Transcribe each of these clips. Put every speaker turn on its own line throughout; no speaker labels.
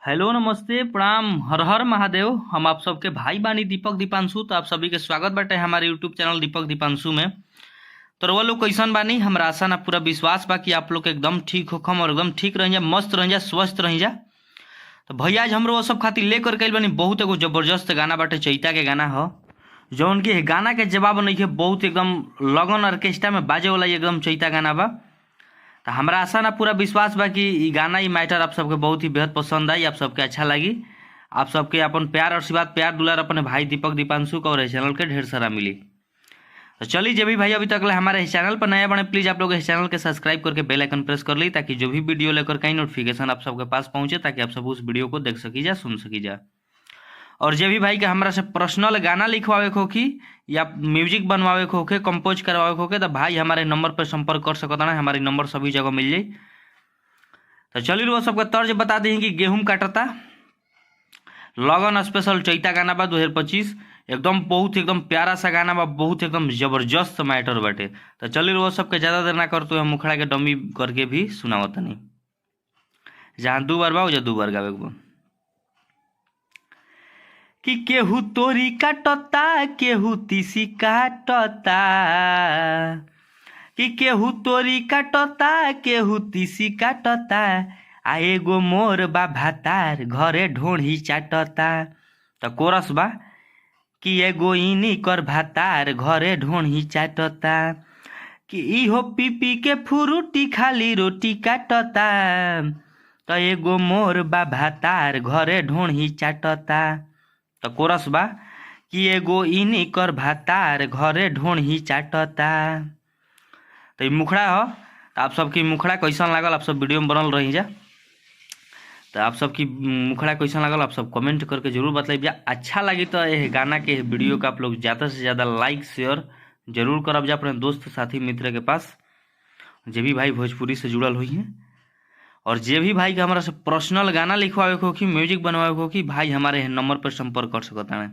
Hello, नमस्ते, प्रणाम, हर हर महादेव। हम आप सबके भाई बानी दीपक दीपांशु। तो आप सभी के स्वागत बाटे हमारे यूट्यूब चैनल दीपक दीपांशु में। तो रउआ लोग कैसन बानी? हमरा आशा ना पूरा विश्वास बा कि आप लोग एकदम ठीक होखम और एकदम ठीक रह जा, मस्त रह जा, स्वस्थ रह जा। तो भैया आज हम वो सब खातिर लेकर के आइल बानी बहुत एगो जबरदस्त गाना बाटे, चैता के गाना हो जौन कि गाना के जवाब नहीं है, बहुत एकदम लगन ऑर्केस्ट्रा में बाजे वाला ये एकदम चैता गाना बा। तो हमरा आशा ना पूरा विश्वास बा कि ई गाना ई मैटर आप सबके बहुत ही बेहद पसंद आई, आप सबके अच्छा लगी। आप सबके अपन प्यार और आशीर्वाद, प्यार दुलार अपने भाई दीपक दीपांशु को और इस चैनल के ढेर सारा मिली। तो चलिए, जब भी भाई अभी तक हमारे इस चैनल पर नया बने, प्लीज़ आप लोग इस चैनल के सब्सक्राइब करके बेल आइकन प्रेस कर ली, ताकि जो भी वीडियो लेकर कहीं नोटिफिकेशन आप सबके पास पहुंचे, ताकि आप सब उस वीडियो को देख सकी जा, सुन सकी जा। और जे भी भाई के हमरा से पर्सनल गाना लिखवावे को की या म्यूजिक बनवावे को के, कंपोज करवावे को के, तो भाई हमारे नंबर पर संपर्क कर सकता है। हमारे नंबर सभी जगह मिल जाए। तो चलिए वो सबका तर्ज बता दी कि गेहूं काटता लगन स्पेशल चैता गाना बा 2025। एकदम बहुत एकदम प्यारा सा गाना बा, बहुत एकदम जबरदस्त मैटर बाटे। तो चलिए वो सबके ज़्यादा देर ना करते हम मुखड़ा के डमी करके भी सुनावत नहीं। जहाँ 2 बार बा जा 2 बार गावे के बा। कि केहू तोरी काटता, केहू तीसी काटता, कि केहू तोरी काटता, केहू तीसी काटता, आ एगो मोर बा भातार घरे ढोढ़ी चाटता। तो कोरस बा कि एगो इनी कर भातार घरे ढोढ़ी चाटता, कि इहो पी पी के फ्रूटी खाली रोटी काटता, तो एगो मोर बा भातार घरे ढोढ़ी चाटता। तो कोरस बा कि एगो इनी कर भातार घरे ढोढ़ी चाटता। तो ये मुखड़ा हो। तो आप सबकी मुखड़ा कैसन लागल, आप सब वीडियो में बनल रही जा। तो आप सबकी मुखड़ा कैसन लागल आप सब कमेंट करके जरूर बताइए। अच्छा लगी तो ये गाना के वीडियो का आप लोग ज़्यादा से ज़्यादा लाइक शेयर जरूर करब जा अपने दोस्त साथी मित्र के पास, जे भी भाई भोजपुरी से जुड़ल हुई हैं। और जे भी भाई के हमारा से पर्सनल गाना लिखवावे को कि म्यूजिक बनवावे को कि भाई हमारे नंबर पर संपर्क कर सकता है।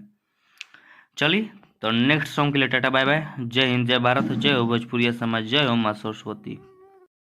चलिए, तो नेक्स्ट सॉन्ग के लिए टाटा बाय बाय। जय हिंद, जय भारत, जय हो भोजपुरिया समाज, जय हो माँ सरस्वती।